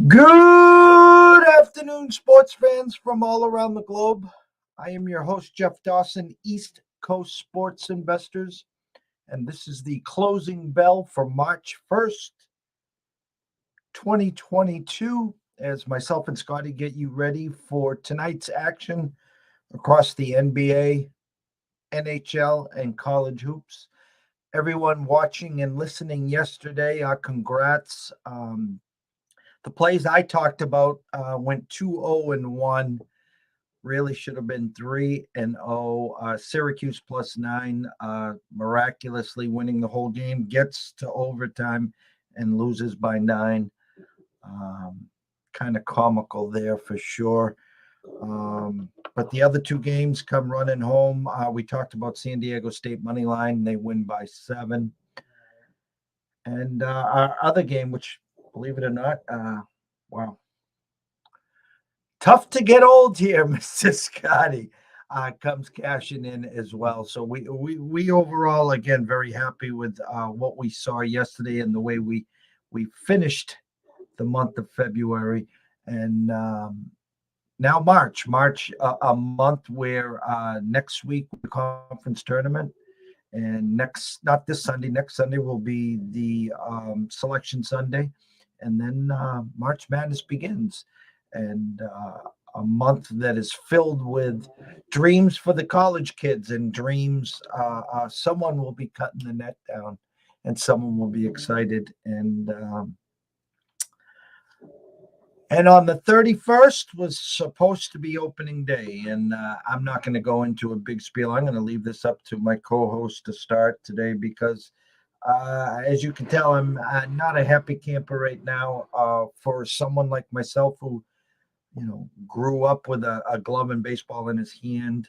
Good afternoon, sports fans from all around the globe. I am your host, Jeff Dawson, East Coast Sports Investors, and this is the closing bell for March 1st, 2022, as myself and Scotty get you ready for tonight's action across the NBA, NHL, and college hoops. Everyone watching and listening yesterday, congrats. The plays I talked about went 2-0-1. Really should have been 3-0. Syracuse +9, miraculously winning the whole game, gets to overtime and loses by 9. Kind of comical there for sure. But the other two games come running home. We talked about San Diego State money line. They win by 7. And our other game, which, believe it or not, wow. Tough to get old here, Mr. Scotty. Comes cashing in as well. So we overall, again, very happy with what we saw yesterday and the way we finished the month of February. And now March, a month where next week the conference tournament. And not this Sunday, next Sunday will be the selection Sunday. And then March Madness begins. And a month that is filled with dreams for the college kids and dreams. Someone will be cutting the net down and someone will be excited. And on the 31st was supposed to be opening day. And I'm not going to go into a big spiel. I'm going to leave this up to my co-host to start today because as you can tell, I'm not a happy camper right now for someone like myself who, grew up with a glove and baseball in his hand.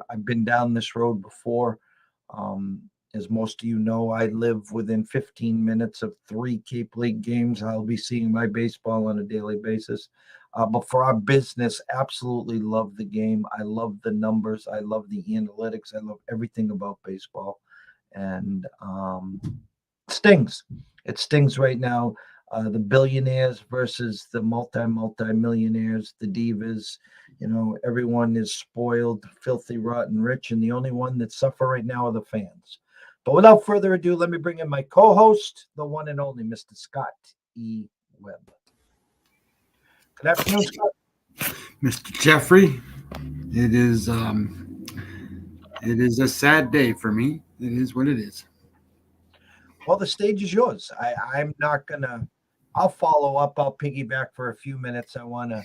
I've been down this road before. As most of you know, I live within 15 minutes of 3 Cape League games. I'll be seeing my baseball on a daily basis. But for our business, absolutely love the game. I love the numbers. I love the analytics. I love everything about baseball. And it stings. It stings right now. The billionaires versus the multi-millionaires, the divas, everyone is spoiled, filthy, rotten, rich. And the only one that suffer right now are the fans. But without further ado, let me bring in my co-host, the one and only Mr. Scott E. Webb. Good afternoon, Scott. Mr. Jeffrey, it is a sad day for me. It is what it is. Well, the stage is yours. I'm not going to – I'll follow up. I'll piggyback for a few minutes. I want to,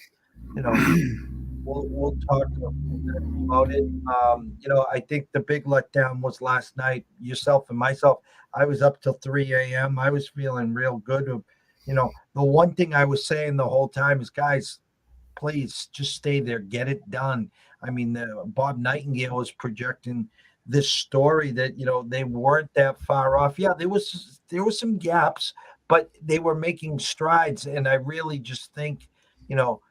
we'll talk about it. I think the big letdown was last night. Yourself and myself, I was up till 3 a.m. I was feeling real good. The one thing I was saying the whole time is, guys, please just stay there, get it done. I mean, Bob Nightingale was projecting this story that they weren't that far off. Yeah, there was some gaps, but they were making strides, and I really just think, you know,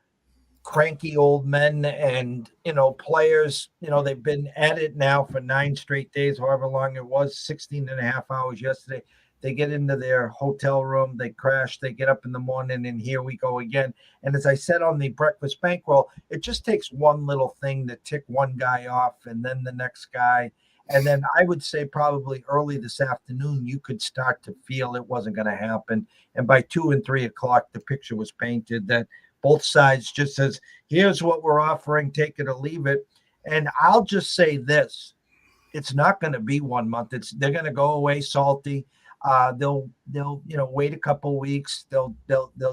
cranky old men and players, they've been at it now for 9 straight days, however long it was, 16 and a half hours yesterday. They get into their hotel room, they crash, they get up in the morning, and here we go again. And as I said on the breakfast bankroll, it just takes one little thing to tick one guy off and then the next guy. And then I would say probably early this afternoon, you could start to feel it wasn't going to happen. And by 2 and 3 o'clock, the picture was painted that both sides just says, here's what we're offering, take it or leave it. And I'll just say this: it's not going to be 1 month. They're going to go away salty. They'll wait a couple weeks. They'll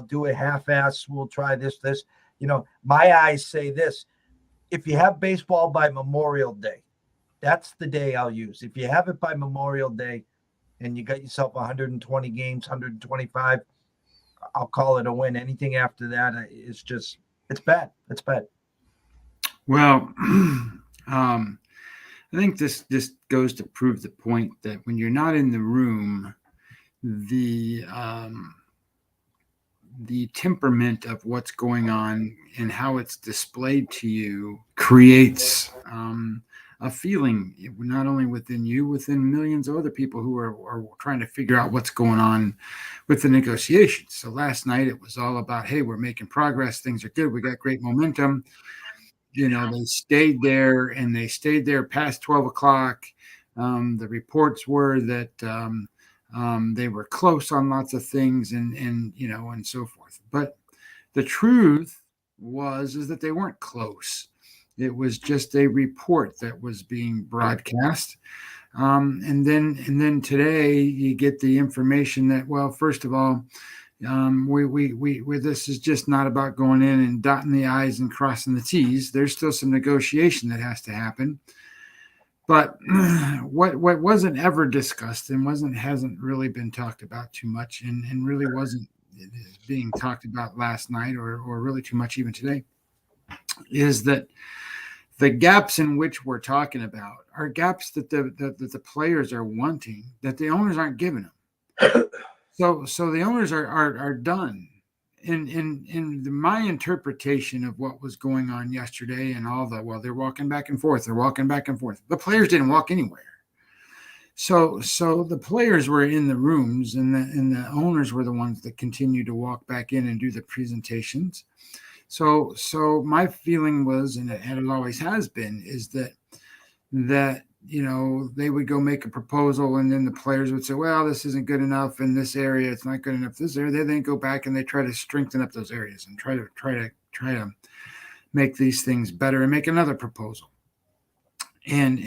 do a half-ass. We'll try this. My eyes say this: if you have baseball by Memorial Day, that's the day I'll use. If you have it by Memorial Day and you got yourself 120 games, 125, I'll call it a win. Anything after that is just, it's bad. It's bad. Well, I think this just goes to prove the point that when you're not in the room, the temperament of what's going on and how it's displayed to you creates a feeling, not only within you, within millions of other people who are trying to figure out what's going on with the negotiations. So last night it was all about, hey, we're making progress. Things are good. We got great momentum. They stayed there, and they stayed there past 12 o'clock. The reports were that they were close on lots of things and so forth. But the truth is that they weren't close. It was just a report that was being broadcast. And then today you get the information that, well, first of all, this is just not about going in and dotting the I's and crossing the T's. There's still some negotiation that has to happen. But what wasn't ever discussed and hasn't really been talked about too much, and really wasn't being talked about last night or really too much even today, is that the gaps in which we're talking about are gaps that the players are wanting, that the owners aren't giving them. So the owners are done. In my interpretation of what was going on yesterday and they're walking back and forth. The players didn't walk anywhere. So the players were in the rooms, and the owners were the ones that continued to walk back in and do the presentations. So my feeling was, and it always has been, is that they would go make a proposal, and then the players would say, well, this isn't good enough in this area, it's not good enough this area. They then go back and they try to strengthen up those areas and try to make these things better and make another proposal. And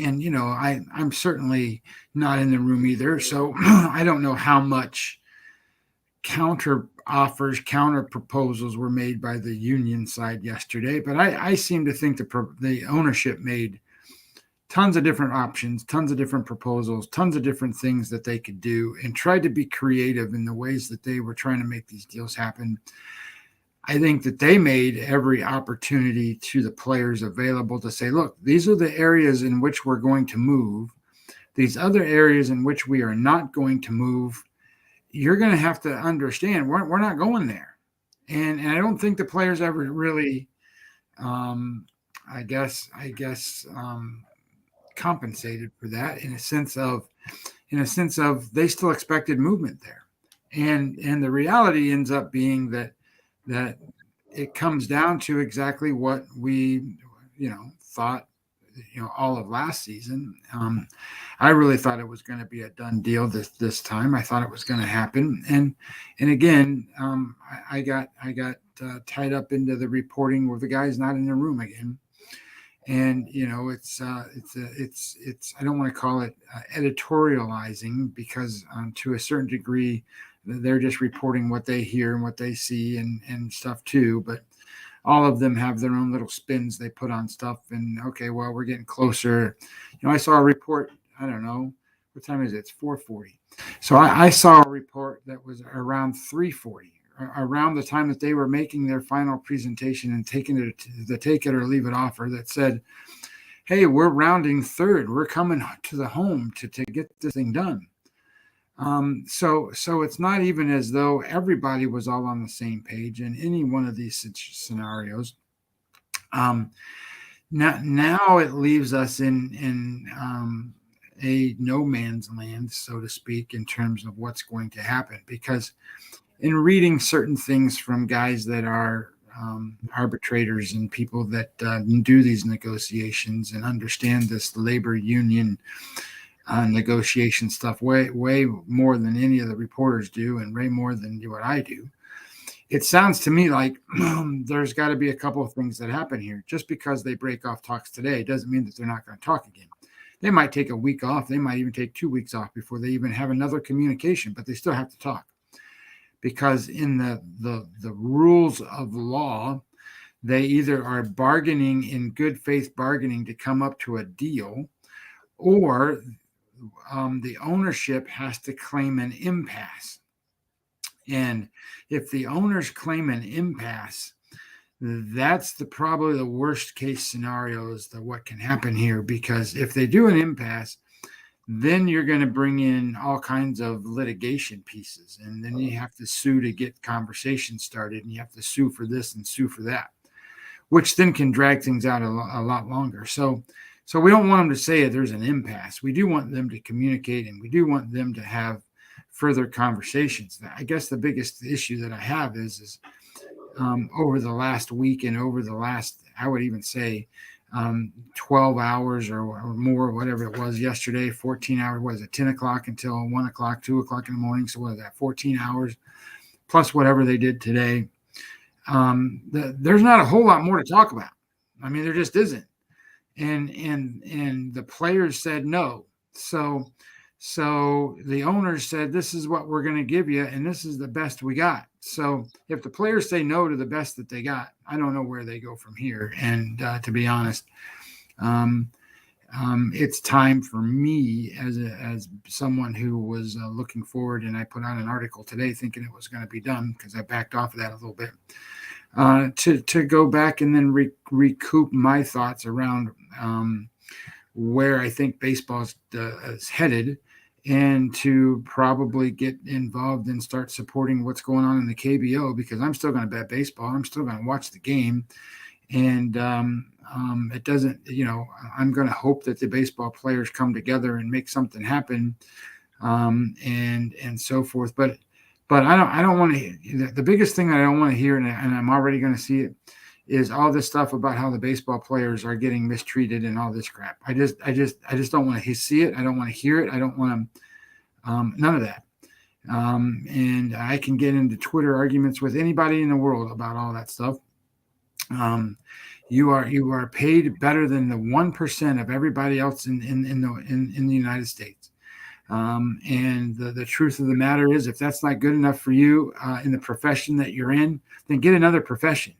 I'm certainly not in the room either, so I don't know how much counter offers, counter proposals were made by the union side yesterday, but I seem to think the ownership made tons of different options, tons of different proposals, tons of different things that they could do, and tried to be creative in the ways that they were trying to make these deals happen. I think that they made every opportunity to the players available to say, look, these are the areas in which we're going to move. These other areas in which we are not going to move, you're going to have to understand we're not going there. And I don't think the players ever really, I guess, compensated for that in a sense of they still expected movement there. And the reality ends up being that it comes down to exactly what we, thought, all of last season. I really thought it was going to be a done deal this time. I thought it was going to happen. And again, I got tied up into the reporting where the guy's not in the room again. And, it's I don't want to call it editorializing, because to a certain degree, they're just reporting what they hear and what they see and stuff too. But all of them have their own little spins they put on stuff. And okay, well, we're getting closer. I saw a report, I don't know, what time is it? It's 4:40. So I saw a report that was around 3:40 around the time that they were making their final presentation and taking it to the take it or leave it offer that said, hey, we're rounding third. We're coming to the home to get this thing done. So it's not even as though everybody was all on the same page in any one of these scenarios. Now it leaves us in a no man's land, so to speak, in terms of what's going to happen. Because in reading certain things from guys that are arbitrators and people that do these negotiations and understand this labor union negotiation stuff way more than any of the reporters do, and way more than what I do, it sounds to me like there's got to be a couple of things that happen here. Just because they break off talks today doesn't mean that they're not going to talk again. They might take a week off. They might even take 2 weeks off before they even have another communication, but they still have to talk. Because in the rules of law, they either are bargaining in good faith bargaining to come up to a deal, or the ownership has to claim an impasse. And if the owners claim an impasse, that's probably the worst case scenarios that what can happen here. Because if they do an impasse, then you're going to bring in all kinds of litigation pieces, and then you have to sue to get conversations started, and you have to sue for this and sue for that, which then can drag things out a lot longer. So we don't want them to say there's an impasse. We do want them to communicate, and we do want them to have further conversations. I guess the biggest issue that I have is over the last week and over the last, I would even say, 12 hours or more, whatever it was yesterday, 14 hours, was it 10 o'clock until 1 o'clock, 2 o'clock in the morning. So what is that, 14 hours plus whatever they did today. There's not a whole lot more to talk about. I mean, there just isn't. And the players said no. So the owners said, this is what we're going to give you, and this is the best we got. So if the players say no to the best that they got, I don't know where they go from here. And to be honest, it's time for me as someone who was looking forward, and I put out an article today thinking it was going to be done because I backed off of that a little bit, to go back and then recoup my thoughts around where I think baseball is headed, and to probably get involved and start supporting what's going on in the KBO, because I'm still going to bet baseball. I'm still going to watch the game. And it doesn't, I'm going to hope that the baseball players come together and make something happen, and so forth. But I don't want to, the biggest thing that I don't want to hear, and I'm already going to see it, is all this stuff about how the baseball players are getting mistreated and all this crap. I just don't want to see it. I don't want to hear it. I don't want to, none of that. And I can get into Twitter arguments with anybody in the world about all that stuff. You are paid better than the 1% of everybody else in the United States. And the truth of the matter is, if that's not good enough for you in the profession that you're in, then get another profession.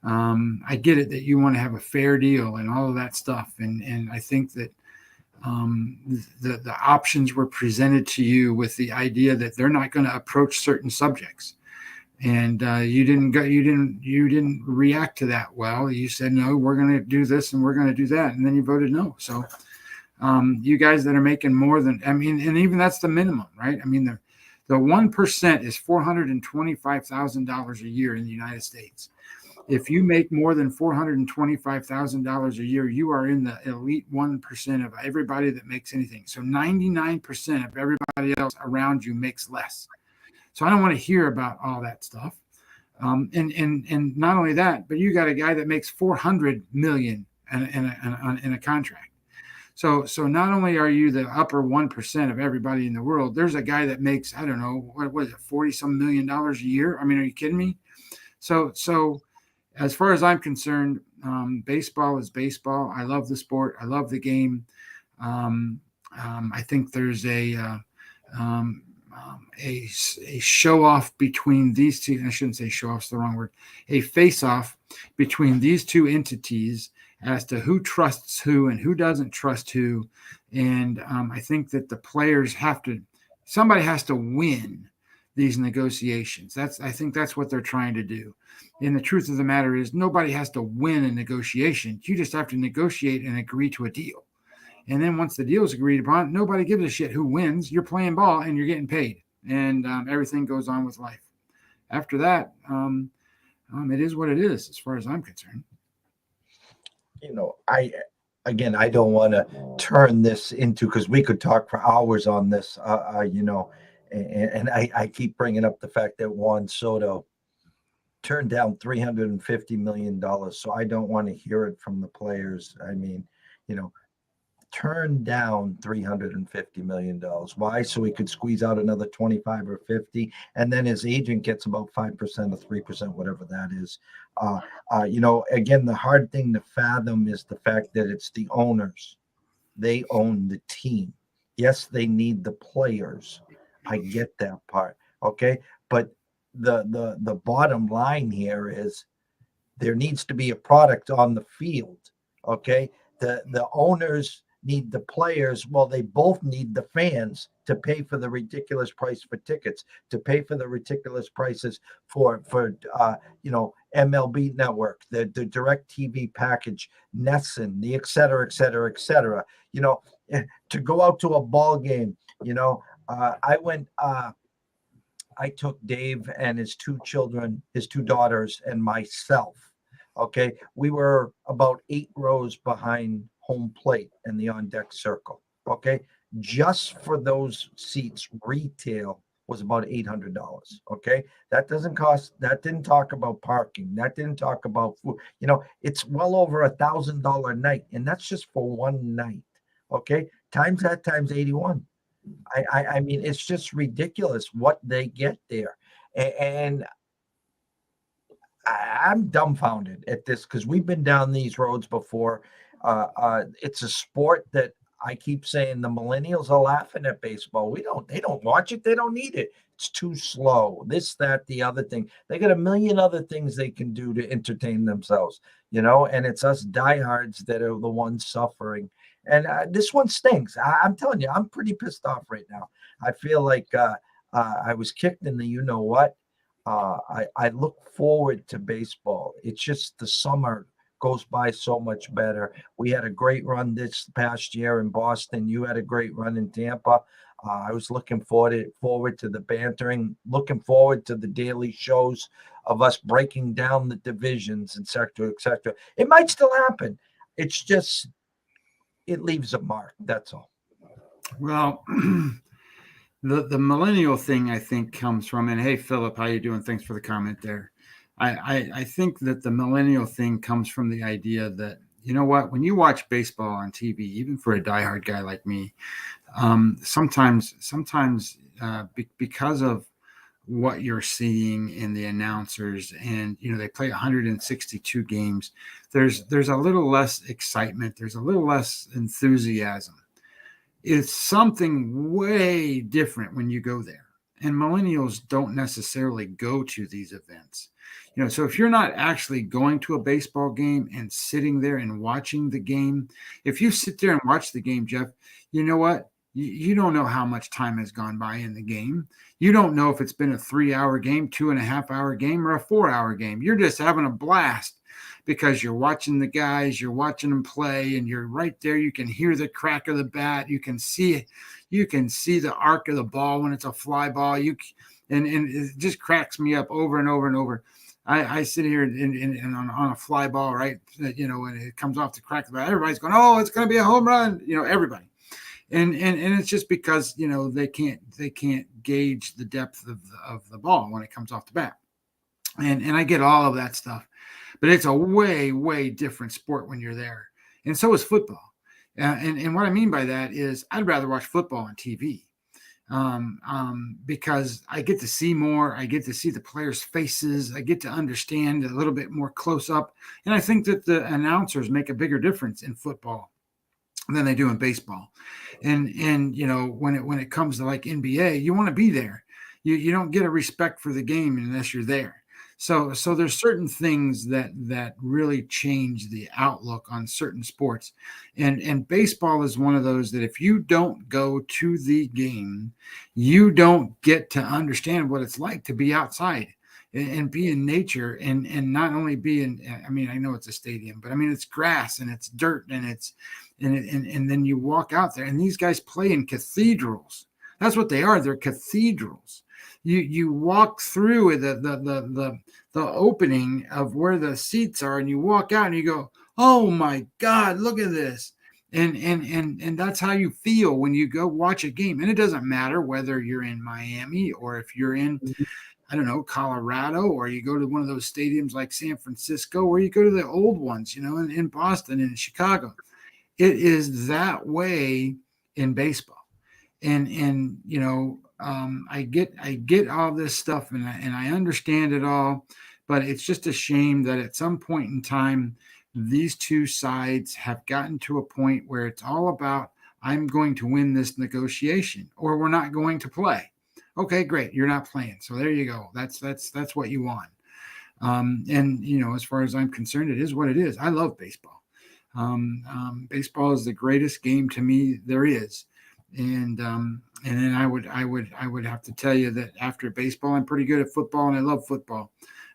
I get it that you want to have a fair deal and all of that stuff. And I think that the options were presented to you with the idea that they're not going to approach certain subjects. And you didn't react to that well. You said, no, we're going to do this and we're going to do that. And then you voted no. So you guys that are making more than, and even that's the minimum, right? I mean, the 1% is $425,000 a year in the United States. If you make more than $425,000 a year, you are in the elite 1% of everybody that makes anything. So 99% of everybody else around you makes less. So I don't want to hear about all that stuff. And not only that, but you got a guy that makes $400 million in a contract. So not only are you the upper 1% of everybody in the world, there's a guy that makes, I don't know, what was it, $40-some million a year? I mean, are you kidding me? So as far as I'm concerned, baseball is baseball. I love the sport. I love the game. I think there's a show off between these two. I shouldn't say show off's the wrong word. A face off between these two entities as to who trusts who and who doesn't trust who. And I think that the players somebody has to win. these negotiations. I think that's what they're trying to do. And the truth of the matter is nobody has to win a negotiation. You just have to negotiate and agree to a deal. And then once the deal is agreed upon, nobody gives a shit who wins. You're playing ball and you're getting paid, and everything goes on with life. After that, it is what it is, as far as I'm concerned. I don't want to turn this into, because we could talk for hours on this, and I keep bringing up the fact that Juan Soto turned down $350 million. So I don't want to hear it from the players. I mean, turned down $350 million. Why? So he could squeeze out another 25 or 50. And then his agent gets about 5% or 3%, whatever that is. Again, the hard thing to fathom is the fact that it's the owners. They own the team. Yes, they need the players. I get that part. Okay. But the bottom line here is there needs to be a product on the field. Okay. The owners need the players. Well, they both need the fans to pay for the ridiculous price for tickets, to pay for the ridiculous prices for MLB Network, the direct TV package, Nesson, the et cetera, et cetera, et cetera. To go out to a ball game, I took Dave and his two children, his two daughters, and myself. Okay. We were about 8 rows behind home plate in the on deck circle. Okay. Just for those seats, retail was about $800. Okay. That didn't talk about parking. That didn't talk about food. It's well over $1,000 night. And that's just for one night. Okay. Times 81. I mean, it's just ridiculous what they get there. And I'm dumbfounded at this, because we've been down these roads before. It's a sport that I keep saying the millennials are laughing at baseball. They don't watch it. They don't need it. It's too slow. This, that, the other thing. They got a million other things they can do to entertain themselves, and it's us diehards that are the ones suffering. And this one stings. I'm telling you, I'm pretty pissed off right now. I feel like I was kicked in the you-know-what. I look forward to baseball. It's just the summer goes by so much better. We had a great run this past year in Boston. You had a great run in Tampa. I was looking forward to the bantering, looking forward to the daily shows of us breaking down the divisions, et cetera, et cetera. It might still happen. It's just, it leaves a mark. That's all. Well, the millennial thing, I think, comes from, and hey, Philip, how you doing? Thanks for the comment there. I think that the millennial thing comes from the idea that, you know what, when you watch baseball on TV, even for a diehard guy like me, sometimes because of what you're seeing in the announcers, and they play 162 games, there's a little less excitement, there's a little less enthusiasm. It's something way different when you go there, and millennials don't necessarily go to these events. So if you're not actually going to a baseball game and sitting there and watching the game, if you sit there and watch the game, Jeff, you know what? You don't know how much time has gone by in the game. You don't know if it's been a 3-hour game, 2.5-hour game, or a 4-hour game. You're just having a blast because you're watching the guys, you're watching them play, and you're right there. You can hear the crack of the bat. You can see the arc of the ball when it's a fly ball. And it just cracks me up over and over and over. I sit here and on a fly ball, right? And it comes off the crack of the bat. Everybody's going, oh, it's going to be a home run. Everybody. And it's just because, they can't gauge the depth of the ball when it comes off the bat. And I get all of that stuff, but it's a way, way different sport when you're there. And so is football. And what I mean by that is I'd rather watch football on TV. Because I get to see more, I get to see the players' faces, I get to understand a little bit more close up. And I think that the announcers make a bigger difference in football than they do in baseball. And when it comes to like NBA, you want to be there. You don't get a respect for the game unless you're there. So there's certain things that really change the outlook on certain sports, and baseball is one of those that if you don't go to the game, you don't get to understand what it's like to be outside and be in nature, and not only be in, I mean, I know it's a stadium, but I mean it's grass and it's dirt and it's and then you walk out there and these guys play in cathedrals. That's what they are. They're cathedrals. You walk through the opening of where the seats are, and you walk out and you go, oh my God, look at this. And that's how you feel when you go watch a game. And it doesn't matter whether you're in Miami or if you're in, I don't know, Colorado, or you go to one of those stadiums like San Francisco, or you go to the old ones, in Boston and in Chicago. It is that way in baseball. And I get all this stuff, and I understand it all, but it's just a shame that at some point in time these two sides have gotten to a point where it's all about, I'm going to win this negotiation or we're not going to play. Okay, great, you're not playing, so there you go. That's what you want. And as far as I'm concerned, it is what it is. I love baseball. Baseball is the greatest game to me there is. And then I would have to tell you that after baseball, I'm pretty good at football, and I love football.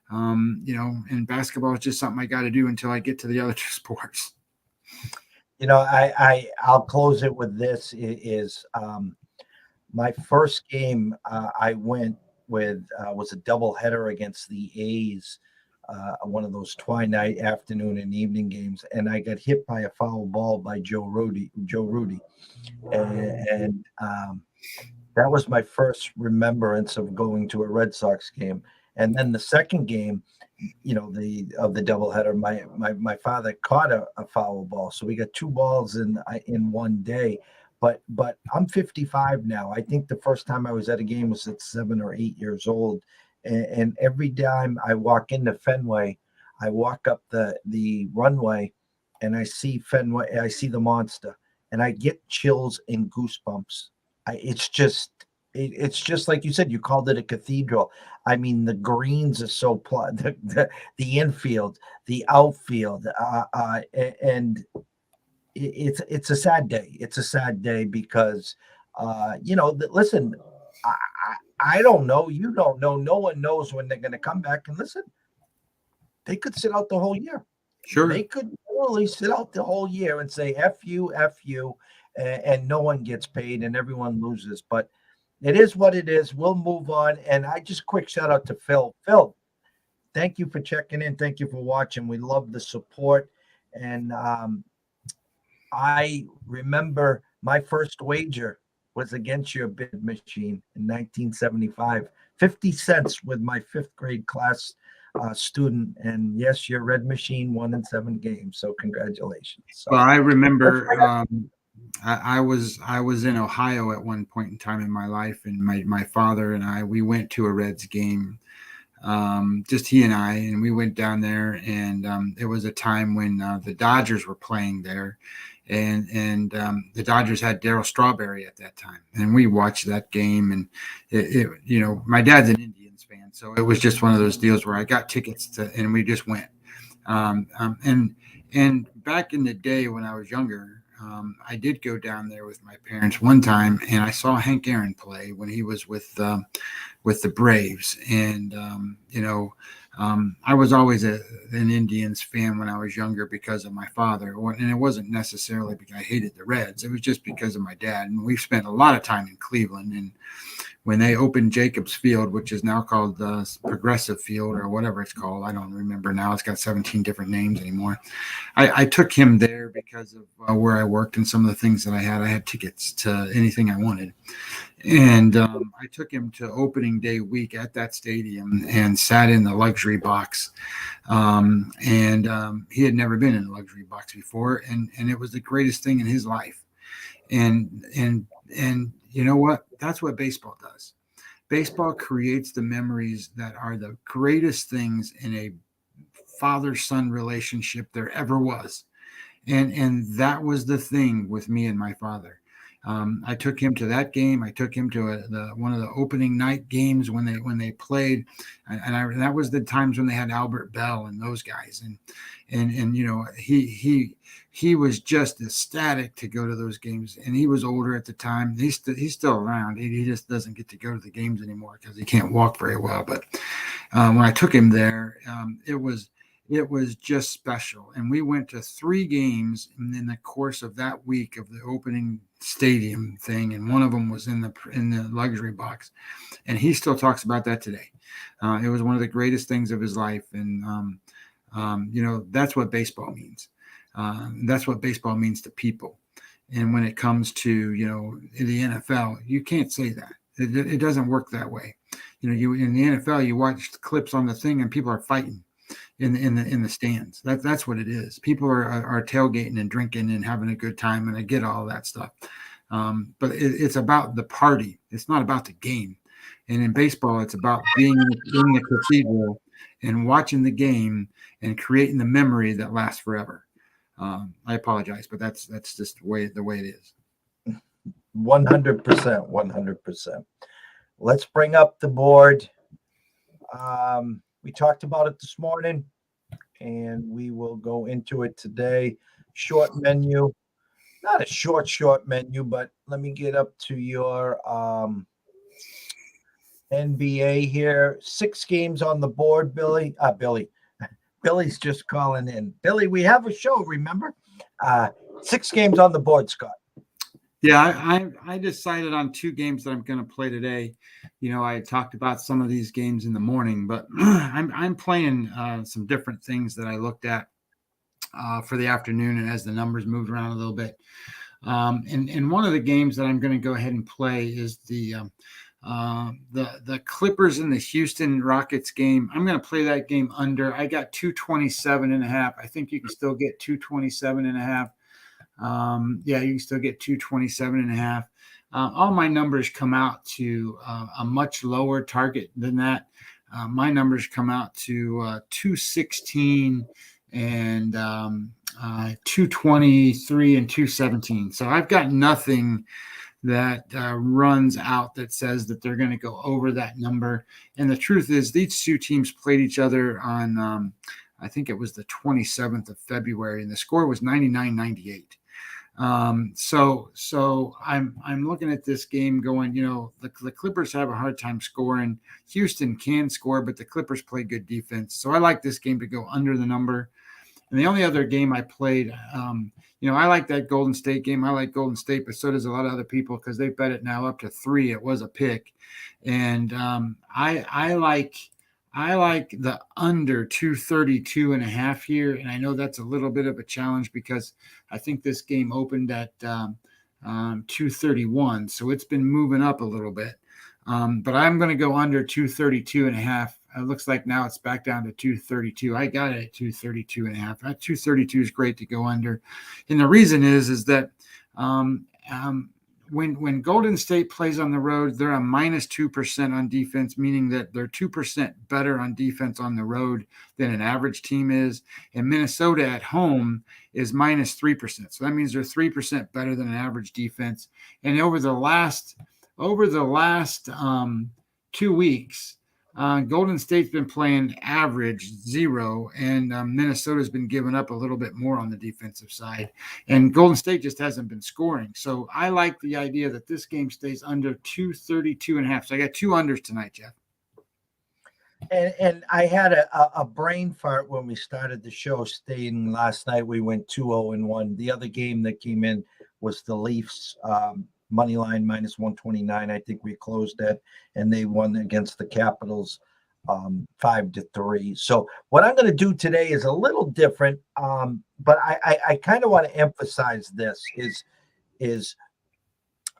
And basketball is just something I got to do until I get to the other two sports. I'll close it with this. Is my first game I went with was a doubleheader against the A's, one of those twilight afternoon and evening games, and I got hit by a foul ball by Joe Rudy, and that was my first remembrance of going to a Red Sox game. And then the second game, the doubleheader, my father caught a foul ball, so we got two balls in one day. But I'm 55 now. I think the first time I was at a game was at 7 or 8 years old. And every time I walk into Fenway, I walk up the runway and I see Fenway, I see the monster, and I get chills and goosebumps. It's just like you said, you called it a cathedral. I mean, the greens are so the infield, the outfield, and it's a sad day. It's a sad day because, listen, I don't know. You don't know. No one knows when they're going to come back. And listen, they could sit out the whole year. Sure. They could literally sit out the whole year and say, F you, and no one gets paid and everyone loses. But it is what it is. We'll move on. And I just quick shout out to Phil. Phil, thank you for checking in. Thank you for watching. We love the support. And I remember my first wager was against your bid machine in 1975, 50 cents with my fifth grade class student. And yes, your red machine won in 7 games. So congratulations. So, well, I remember I was in Ohio at one point in time in my life, and my father and we went to a Reds game, just he and I, and we went down there, and it was a time when the Dodgers were playing there. And the Dodgers had Darryl Strawberry at that time, and we watched that game. And my dad's an Indians fan, so it was just one of those deals where I got tickets and we just went. And back in the day when I was younger, I did go down there with my parents one time, and I saw Hank Aaron play when he was with the Braves, and I was always an Indians fan when I was younger because of my father, and it wasn't necessarily because I hated the Reds. It was just because of my dad. And we've spent a lot of time in Cleveland, and when they opened Jacobs Field, which is now called Progressive Field or whatever it's called, I don't remember now. It's got 17 different names anymore. I took him there because of where I worked and some of the things that I had. I had tickets to anything I wanted. And I took him to opening day week at that stadium and sat in the luxury box. And he had never been in a luxury box before. And it was the greatest thing in his life. And you know what? That's what baseball does. Baseball creates the memories that are the greatest things in a father-son relationship there ever was. And that was the thing with me and my father. I took him to that game. I took him to one of the opening night games when they played, and that was the times when they had Albert Bell and those guys, and he was just ecstatic to go to those games. And he was older at the time. He's still around. He just doesn't get to go to the games anymore because he can't walk very well. But when I took him there, it was just special. And we went to 3 games in the course of that week of the opening stadium thing, and one of them was in the luxury box, and he still talks about that today. It was one of the greatest things of his life, and that's what baseball means. That's what baseball means to people. And when it comes to the NFL, you can't say that. It doesn't work that way. You in the NFL, you watch the clips on the thing, and people are fighting in the stands. That's what it is. People are tailgating and drinking and having a good time, and I get all that stuff. But it's about the party. It's not about the game. And in baseball, it's about being in the cathedral and watching the game and creating the memory that lasts forever. I apologize, but that's just the way it is. 100%, 100%. Let's bring up the board. We talked about it this morning, and we will go into it today. Short menu, not a short menu, but let me get up to your NBA here. 6 games on the board, Billy. Billy's just calling in. Billy, we have a show, remember? 6 games on the board, Scott. Yeah, I decided on 2 games that I'm going to play today. I talked about some of these games in the morning, but I'm playing some different things that I looked at for the afternoon, and as the numbers moved around a little bit. And one of the games that I'm going to go ahead and play is the Clippers and the Houston Rockets game. I'm going to play that game under. I got 227.5. I think you can still get 227.5. You can still get 227.5. All my numbers come out to a much lower target than that. My numbers come out to 216 and 223 and 217. So I've got nothing that runs out that says that they're going to go over that number. And the truth is, these 2 teams played each other on I think it was the 27th of February, and the score was 99-98. So I'm looking at this game going, the Clippers have a hard time scoring. Houston can score, but the Clippers play good defense. So I like this game to go under the number. And the only other game I played, I like that Golden State game. I like Golden State, but so does a lot of other people because they bet it now up to 3. It was a pick. And I like the under 232.5 here. And I know that's a little bit of a challenge because I think this game opened at 231. So it's been moving up a little bit. But I'm going to go under 232.5. It looks like now it's back down to 232. I got it at 232.5. That 232 is great to go under. And the reason is that when Golden State plays on the road, they're a -2% on defense, meaning that they're 2% better on defense on the road than an average team is. And Minnesota at home is -3%. So that means they're 3% better than an average defense. And over the last 2 weeks, Golden State's been playing average 0, and Minnesota's been giving up a little bit more on the defensive side. And Golden State just hasn't been scoring. So I like the idea that this game stays under 232.5. So I got 2 unders tonight, Jeff. And I had a brain fart when we started the show, stating last night we went 2-0-1. The other game that came in was the Leafs. Money line -129. I think we closed that, and they won against the Capitals 5-3. So what I'm going to do today is a little different, but I kind of want to emphasize this is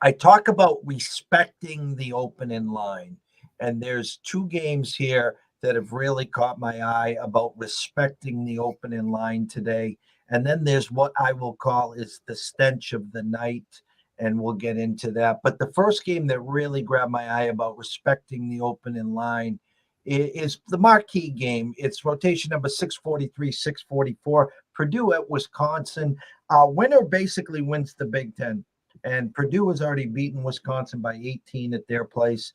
I talk about respecting the opening line, and there's 2 games here that have really caught my eye about respecting the opening line today. And then there's what I will call is the stench of the night. And we'll get into that. But the first game that really grabbed my eye about respecting the opening line is the marquee game. It's rotation number 643, 644. Purdue at Wisconsin. Winner basically wins the Big Ten. And Purdue has already beaten Wisconsin by 18 at their place.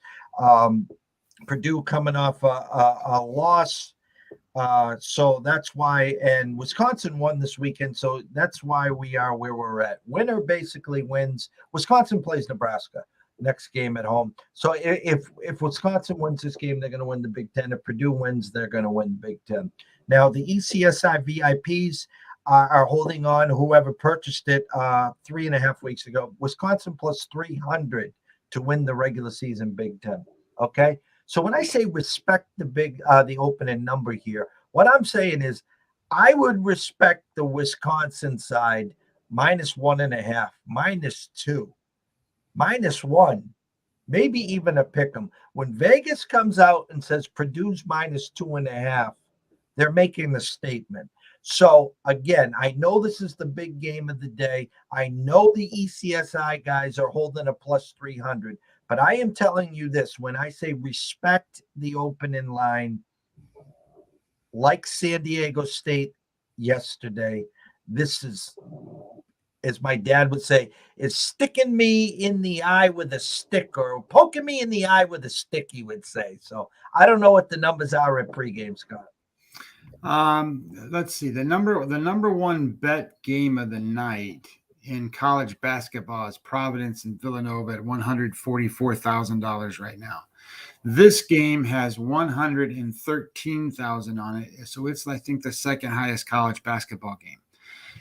Purdue coming off a loss. So that's why, and Wisconsin won this weekend. So that's why we are where we're at. Winner basically wins. Wisconsin plays Nebraska next game at home. So if Wisconsin wins this game, they're going to win the Big Ten. If Purdue wins, they're going to win Big Ten. Now, the ECSI VIPs are holding on. Whoever purchased it 3.5 weeks ago, Wisconsin plus 300 to win the regular season Big Ten. Okay. So when I say respect the opening number here, what I'm saying is I would respect the Wisconsin side -1.5, -2, -1, maybe even a pick 'em. When Vegas comes out and says Purdue's -2.5, they're making a statement. So again, I know this is the big game of the day. I know the ECSI guys are holding a plus 300. But I am telling you this, when I say respect the opening line, like San Diego State yesterday, this is, as my dad would say, is sticking me in the eye with a stick, or poking me in the eye with a stick, he would say. So I don't know what the numbers are at pregame, Scott. Let's see. The number one bet game of the night in college basketball is Providence and Villanova at $144,000 right now. This game has 113,000 on it. So it's, I think, the second highest college basketball game.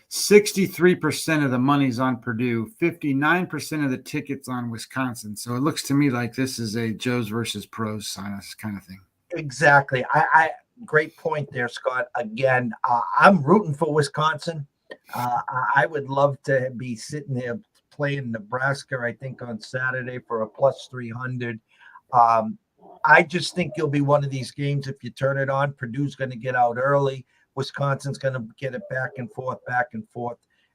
63% of the money's on Purdue, 59% of the tickets on Wisconsin. So it looks to me like this is a Joe's versus pros kind of thing. Exactly. Great point there, Scott. Again, I'm rooting for Wisconsin. I would love to be sitting here playing Nebraska, I think, on Saturday for a plus 300. I just think you'll be one of these games, if you turn it on, Purdue's going to get out early. Wisconsin's going to get it back and forth.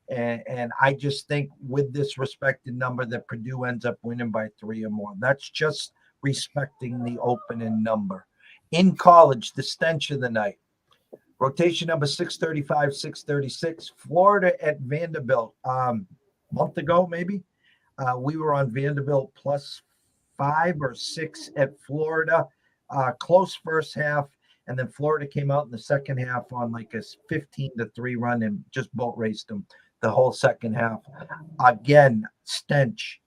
And I just think with this respected number that Purdue ends up winning by 3 or more. That's just respecting the opening number. In college, the stench of the night. Rotation number 635, 636, Florida at Vanderbilt. Month ago, maybe, we were on Vanderbilt plus 5 or 6 at Florida. Close first half, and then Florida came out in the second half on like a 15-3 run and just boat raced them the whole second half. Again, stench.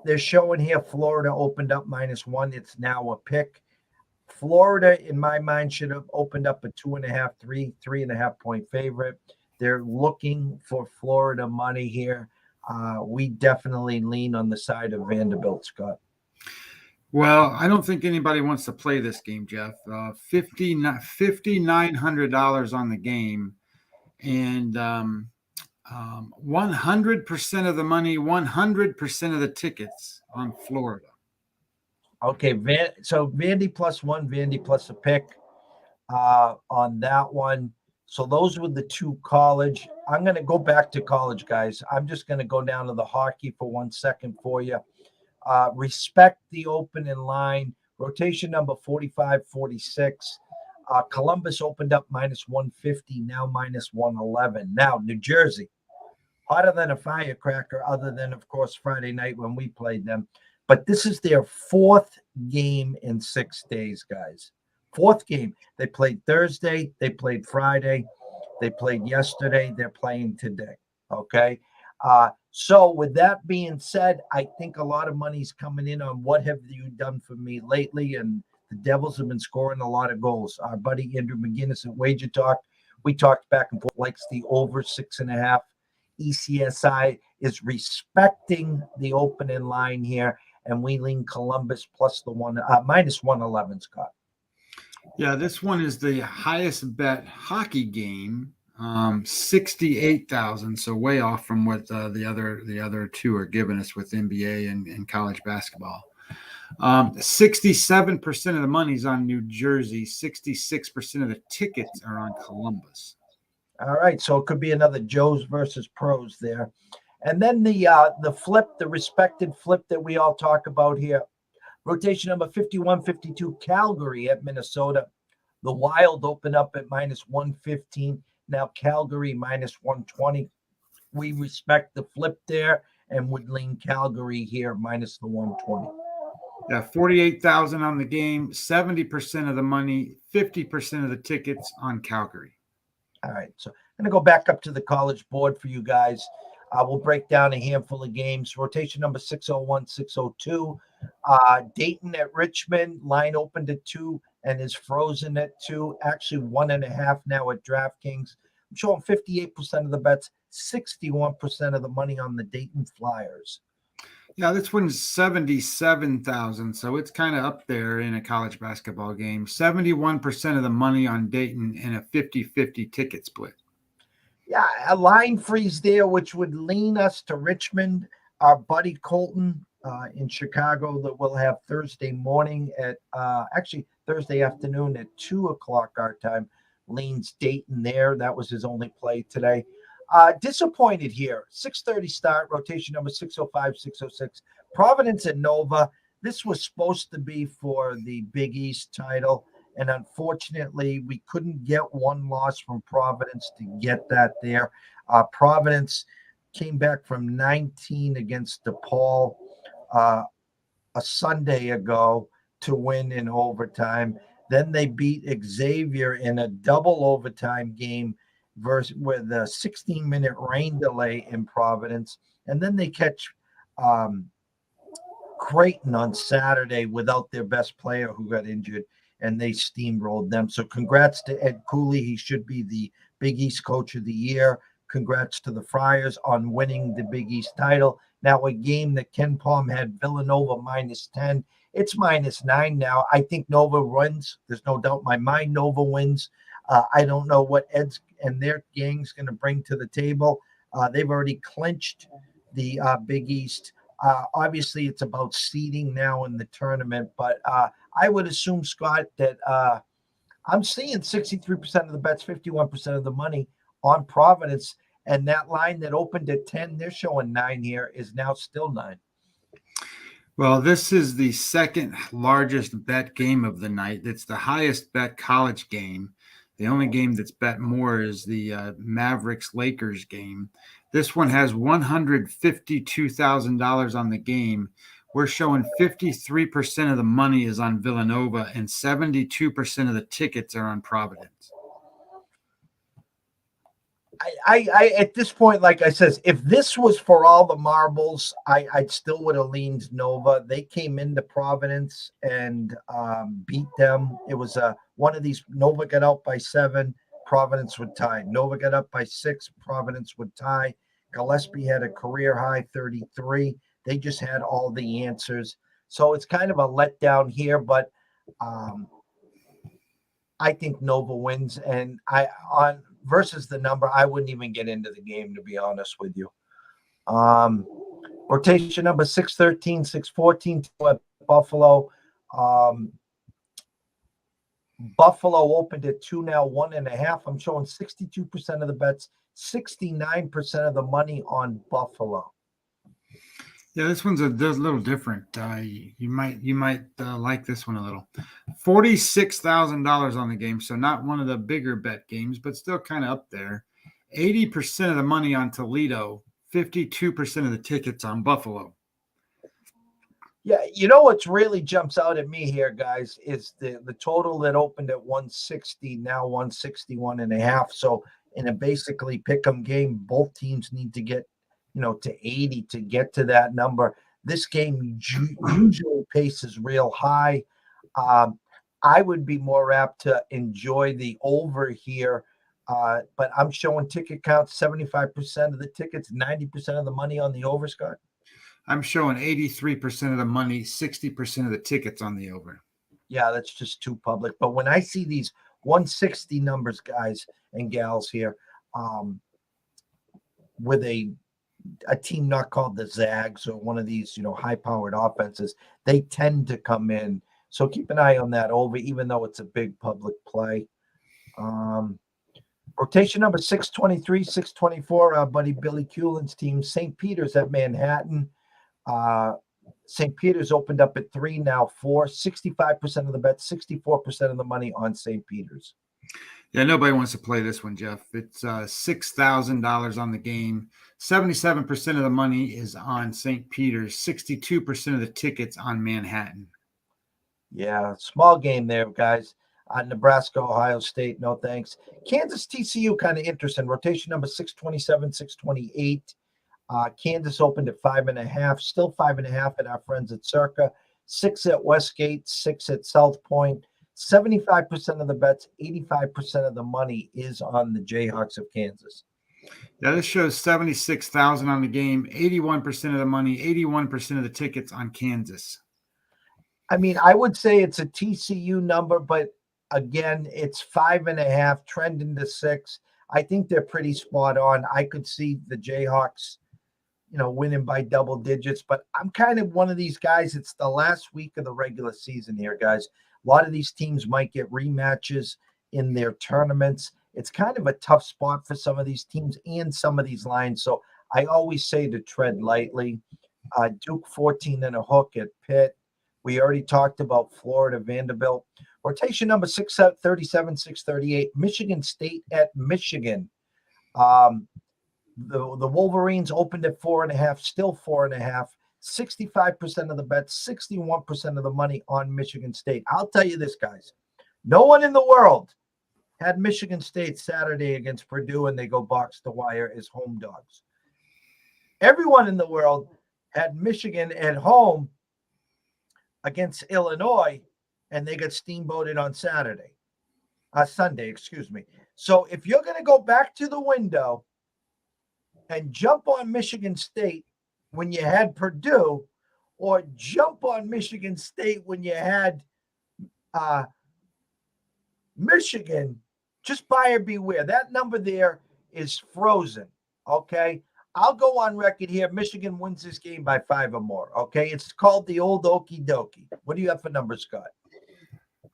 They're showing here Florida opened up -1. It's now a pick. Florida, in my mind, should have opened up a 2.5, 3.5 point favorite. They're looking for Florida money here. We definitely lean on the side of Vanderbilt, Scott. Well, I don't think anybody wants to play this game, Jeff. $5,900 on the game, and 100% of the money, 100% of the tickets on Florida. Okay, so Vandy +1, Vandy plus a pick on that one. So those were the two college. I'm going to go back to college, guys. I'm just going to go down to the hockey for 1 second for you. Respect the opening line. Rotation number 45, 46. Columbus opened up -150, now -111. Now, New Jersey, hotter than a firecracker, other than, of course, Friday night when we played them. But this is their 4th game in 6 days, guys. 4th game. They played Thursday. They played Friday. They played yesterday. They're playing today. Okay. So with that being said, I think a lot of money's coming in on what have you done for me lately. And the Devils have been scoring a lot of goals. Our buddy Andrew McGinnis at Wager Talk, we talked back and forth, likes the over 6.5. ECSI is respecting the opening line here, and we lean Columbus plus the -111, Scott. Yeah, this one is the highest bet hockey game, 68,000. So way off from what the other two are giving us with NBA and college basketball. 67% of the money's on New Jersey. 66% of the tickets are on Columbus. All right, so it could be another Joe's versus pros there. And then the flip, the respected flip that we all talk about here. Rotation number 51, 52, Calgary at Minnesota. The Wild opened up at -115. Now Calgary -120. We respect the flip there, and would lean Calgary here minus the 120. Yeah, 48,000 on the game, 70% of the money, 50% of the tickets on Calgary. All right, so I'm going to go back up to the college board for you guys. We'll break down a handful of games. Rotation number 601, 602. Dayton at Richmond. Line opened at 2 and is frozen at 2. Actually, 1.5 now at DraftKings. I'm showing 58% of the bets, 61% of the money on the Dayton Flyers. Yeah, this one's 77,000, so it's kind of up there in a college basketball game. 71% of the money on Dayton in a 50-50 ticket split. Yeah, a line freeze there, which would lean us to Richmond. Our buddy Colton in Chicago that we'll have Thursday morning at actually Thursday afternoon at 2:00 our time, leans Dayton there. That was his only play today. Disappointed here. 6:30 start, rotation number 605, 606. Providence and Nova. This was supposed to be for the Big East title. And unfortunately, we couldn't get one loss from Providence to get that there. Providence came back from 19 against DePaul a Sunday ago to win in overtime. Then they beat Xavier in a double overtime game with a 16-minute rain delay in Providence. And then they catch Creighton on Saturday without their best player who got injured, and they steamrolled them. So congrats to Ed Cooley. He should be the Big East Coach of the Year. Congrats to the Friars on winning the Big East title. Now a game that Ken Palm had Villanova minus 10. It's minus 9 now. I think Nova wins. There's no doubt in my mind Nova wins. I don't know what Ed's and their gang's going to bring to the table. They've already clinched the Big East. Obviously, it's about seeding now in the tournament, but I would assume, Scott, that I'm seeing 63% of the bets, 51% of the money on Providence, and that line that opened at 10, they're showing 9 here, is now still 9. Well, this is the second largest bet game of the night. It's the highest bet college game. The only game that's bet more is the Mavericks-Lakers game. This one has $152,000 on the game. We're showing 53% of the money is on Villanova and 72% of the tickets are on Providence. I at this point, like I says, if this was for all the marbles, I still would have leaned Nova. They came into Providence and beat them. It was one of these. Nova got out by 7, Providence would tie. Nova got up by 6, Providence would tie. Gillespie had a career high 33. They just had all the answers. So it's kind of a letdown here, but I think Nova wins. And versus the number, I wouldn't even get into the game, to be honest with you. Rotation number 613, 614 at Buffalo. Buffalo opened at 2, now 1.5. I'm showing 62% of the bets, 69% of the money on Buffalo. Yeah, this one's a little different. You might like this one a little. $46,000 on the game, so not one of the bigger bet games, but still kind of up there. 80% of the money on Toledo, 52% of the tickets on Buffalo. Yeah, you know what's really jumps out at me here, guys, is the total that opened at 160, now 161.5. So in a basically pick 'em game, both teams need to get to 80 to get to that number. This game usually paces real high. I would be more apt to enjoy the over here, but I'm showing ticket counts, 75% of the tickets, 90% of the money on the over, Scott. I'm showing 83% of the money, 60% of the tickets on the over. Yeah, that's just too public. But when I see these 160 numbers, guys and gals here, with a team not called the Zags or one of these, high-powered offenses, they tend to come in. So keep an eye on that over, even though it's a big public play. Rotation number 623, 624, our buddy Billy Kulin's team, St. Peter's at Manhattan. St. Peter's opened up at 3, now 4, 65% of the bets, 64% of the money on St. Peter's. Yeah, nobody wants to play this one, Jeff. It's $6,000 on the game. 77% of the money is on St. Peter's. 62% of the tickets on Manhattan. Yeah, small game there, guys. Nebraska, Ohio State, no thanks. Kansas, TCU, kind of interesting. Rotation number 627, 628. Kansas opened at 5.5, still 5.5 at our friends at Circa, 6 at Westgate, 6 at South Point. 75% of the bets, 85% of the money is on the Jayhawks of Kansas. Yeah, this shows 76,000 on the game, 81% of the money, 81% of the tickets on Kansas. I mean, I would say it's a TCU number, but again, it's 5.5, trending to 6. I think they're pretty spot on. I could see the Jayhawks, winning by double digits, but I'm kind of one of these guys. It's the last week of the regular season here, guys. A lot of these teams might get rematches in their tournaments. It's kind of a tough spot for some of these teams and some of these lines. So I always say to tread lightly. Duke 14 and a hook at Pitt. We already talked about Florida, Vanderbilt. Rotation number 637, 638. Michigan State at Michigan. The Wolverines opened at 4.5, still 4.5. 65% of the bets, 61% of the money on Michigan State. I'll tell you this, guys. No one in the world had Michigan State Saturday against Purdue and they go box to wire as home dogs. Everyone in the world had Michigan at home against Illinois and they got steamboated on Sunday, excuse me. So if you're going to go back to the window and jump on Michigan State when you had Purdue, or jump on Michigan State when you had Michigan, just buyer beware. That number there is frozen, okay? I'll go on record here. Michigan wins this game by 5 or more, okay? It's called the old okie dokie. What do you have for numbers, Scott?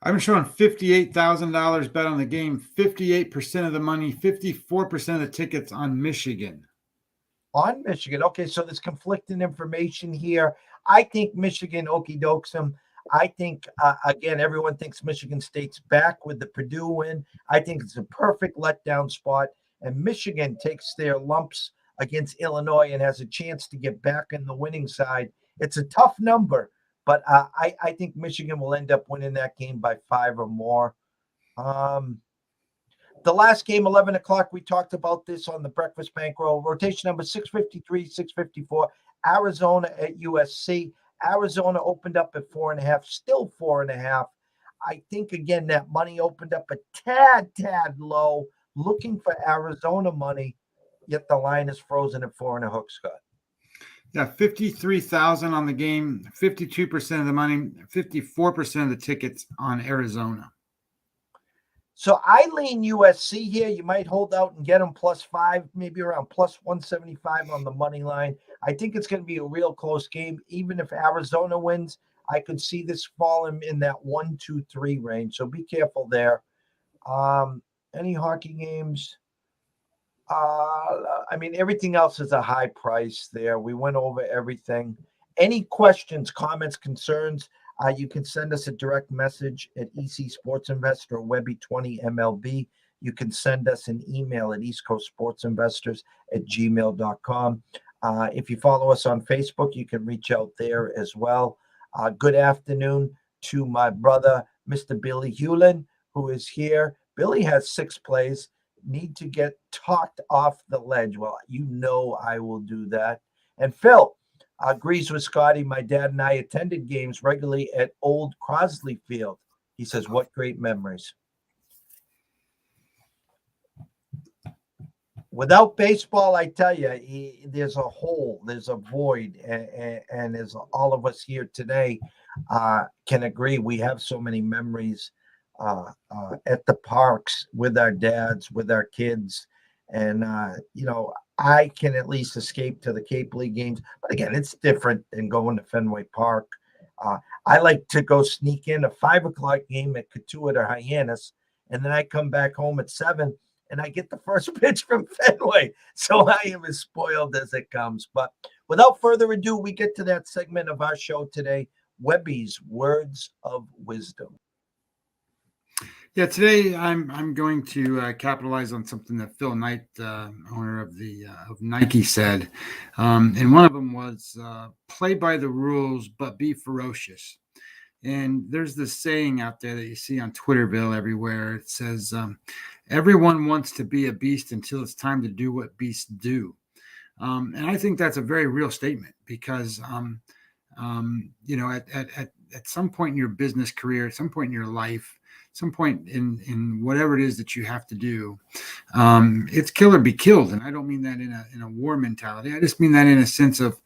I'm showing $58,000 bet on the game, 58% of the money, 54% of the tickets on Michigan. On Michigan. Okay, so there's conflicting information here. I think Michigan okie dokes them. I think, again, everyone thinks Michigan State's back with the Purdue win. I think it's a perfect letdown spot. And Michigan takes their lumps against Illinois and has a chance to get back in the winning side. It's a tough number, but I think Michigan will end up winning that game by 5 or more. The last game, 11 o'clock, we talked about this on the Breakfast Bankroll. Rotation number 653, 654, Arizona at USC. Arizona opened up at 4.5, still 4.5. I think, again, that money opened up a tad low, looking for Arizona money, yet the line is frozen at 4 and a hook, Scott. Yeah, 53,000 on the game, 52% of the money, 54% of the tickets on Arizona. So I lean USC here. You might hold out and get them +5, maybe around +175 on the money line. I think it's going to be a real close game. Even if Arizona wins, I could see this falling in that 1-2-3 range. So be careful there. Any hockey games? I mean, everything else is a high price there. We went over everything. Any questions, comments, concerns? You can send us a direct message at EC Sports Investor or Webby20MLB. You can send us an email at eastcoastsportsinvestors@gmail.com. If you follow us on Facebook, you can reach out there as well. Good afternoon to my brother, Mr. Billy Hewlin, who is here. Billy has 6 plays. Need to get talked off the ledge. Well, I will do that. And Phil agrees with Scotty. My dad and I attended games regularly at Old Crosley Field. He says, what great memories. Without baseball, I tell you, there's a hole, there's a void. And as all of us here today can agree, we have so many memories at the parks with our dads, with our kids. And, I can at least escape to the Cape League games. But again, it's different than going to Fenway Park. I like to go sneak in a 5 o'clock game at Katuitt or Hyannis, and then I come back home at 7 and I get the first pitch from Fenway. So I am as spoiled as it comes. But without further ado, we get to that segment of our show today, Webby's Words of Wisdom. Yeah, today I'm going to capitalize on something that Phil Knight, owner of Nike, said, and one of them was play by the rules but be ferocious. And there's this saying out there that you see on Twitterville everywhere. It says, "Everyone wants to be a beast until it's time to do what beasts do." And I think that's a very real statement because, at some point in your business career, at some point in your life, some point in whatever it is that you have to do, it's kill or be killed. And I don't mean that in a war mentality. I just mean that in a sense of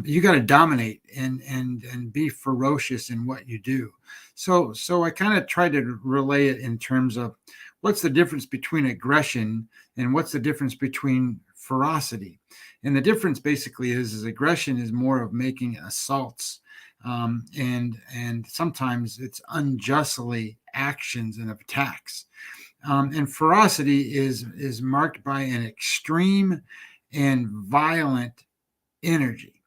you got to dominate and be ferocious in what you do. So I kind of try to relay it in terms of what's the difference between aggression and what's the difference between ferocity. And the difference basically is aggression is more of making assaults, and sometimes it's unjustly actions and attacks. And ferocity is marked by an extreme and violent energy.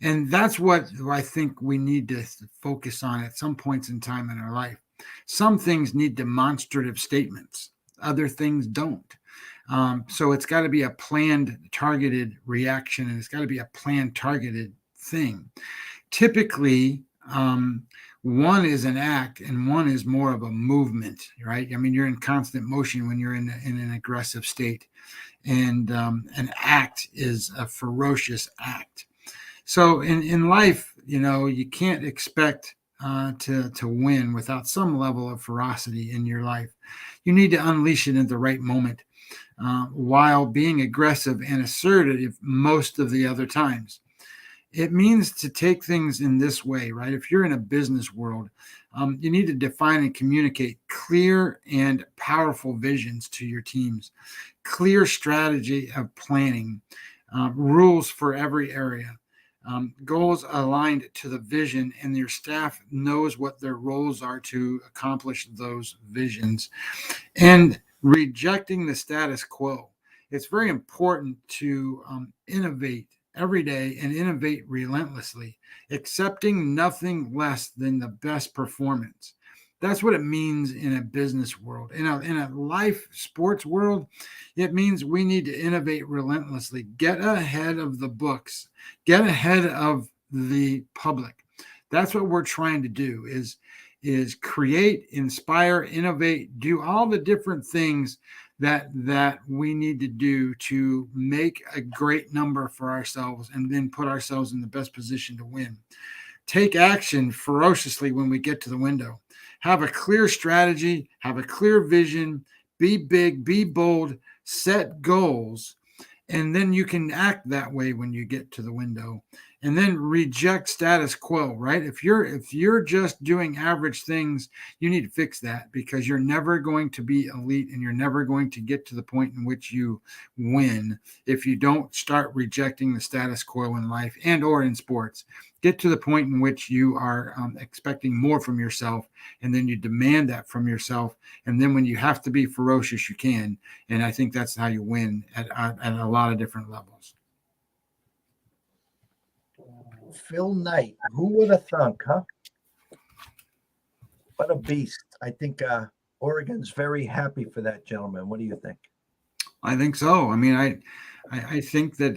And that's what I think we need to focus on at some points in time in our life. Some things need demonstrative statements, other things don't. So it's got to be a planned, targeted reaction, and it's got to be a planned, targeted thing. Typically, one is an act and one is more of a movement, right? I mean, you're in constant motion when you're in an aggressive state, and an act is a ferocious act. So in life, you can't expect to win without some level of ferocity in your life. You need to unleash it at the right moment, while being aggressive and assertive most of the other times. It means to take things in this way, right? If you're in a business world, you need to define and communicate clear and powerful visions to your teams, clear strategy of planning, rules for every area, goals aligned to the vision, and your staff knows what their roles are to accomplish those visions. And rejecting the status quo. It's very important to innovate every day and innovate relentlessly, accepting nothing less than the best performance. That's what it means in a business world. In a life sports world, it means we need to innovate relentlessly, get ahead of the books, get ahead of the public. That's what we're trying to do is create, inspire, innovate, do all the different things that we need to do to make a great number for ourselves and then put ourselves in the best position to win. Take action ferociously when we get to the window. Have a clear strategy, have a clear vision, be big, be bold, set goals, and then you can act that way when you get to the window. And then reject status quo, right? If you're just doing average things, you need to fix that, because you're never going to be elite and you're never going to get to the point in which you win if you don't start rejecting the status quo in life and or in sports. Get to the point in which you are expecting more from yourself, and then you demand that from yourself. And then when you have to be ferocious, you can. And I think that's how you win at a lot of different levels. Phil Knight, who would have thunk, huh? What a beast. I think Oregon's very happy for that gentleman. What do you think? I think so. I mean, I think that,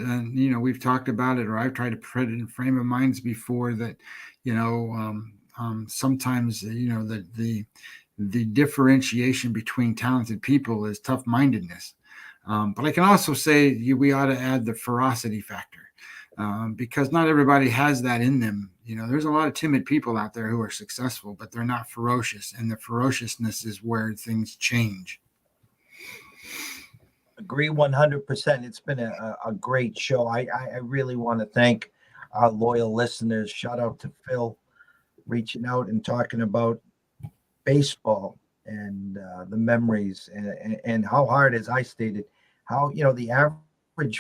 we've talked about it, or I've tried to put it in frame of minds before that, sometimes, the differentiation between talented people is tough-mindedness. But I can also say we ought to add the ferocity factor. Because not everybody has that in them. There's a lot of timid people out there who are successful, but they're not ferocious. And the ferociousness is where things change. Agree 100%. It's been a great show. I really want to thank our loyal listeners. Shout out to Phil reaching out and talking about baseball and the memories and how hard, as I stated, how, the average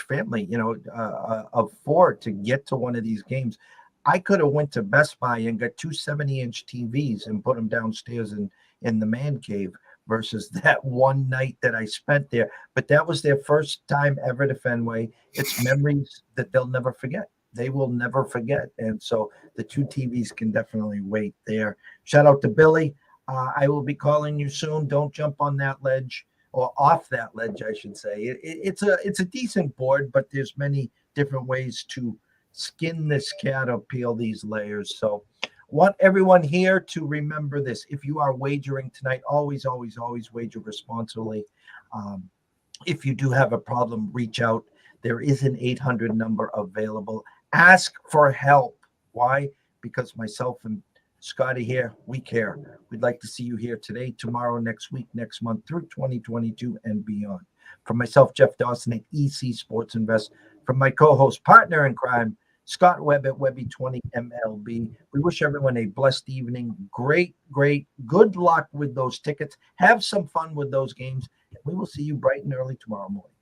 family, of four to get to one of these games. I could have went to Best Buy and got two 70-inch TVs and put them downstairs in the man cave versus that one night that I spent there. But that was their first time ever to Fenway. It's memories that they'll never forget. They will never forget. And so the two TVs can definitely wait there. Shout out to Billy. I will be calling you soon. Don't jump on that ledge, or off that ledge, I should say. It's a decent board, but there's many different ways to skin this cat or peel these layers. So want everyone here to remember this. If you are wagering tonight, always, always, always wager responsibly. Um, if you do have a problem, reach out. There is an 800 number available. Ask for help. Why? Because myself and Scotty here, we care. We'd like to see you here today, tomorrow, next week, next month, through 2022 and beyond. From myself, Jeff Dawson at EC Sports Invest, from my co-host, partner in crime, Scott Webb at Webby20 MLB. We wish everyone a blessed evening. Great, great, good luck with those tickets. Have some fun with those games. We will see you bright and early tomorrow morning.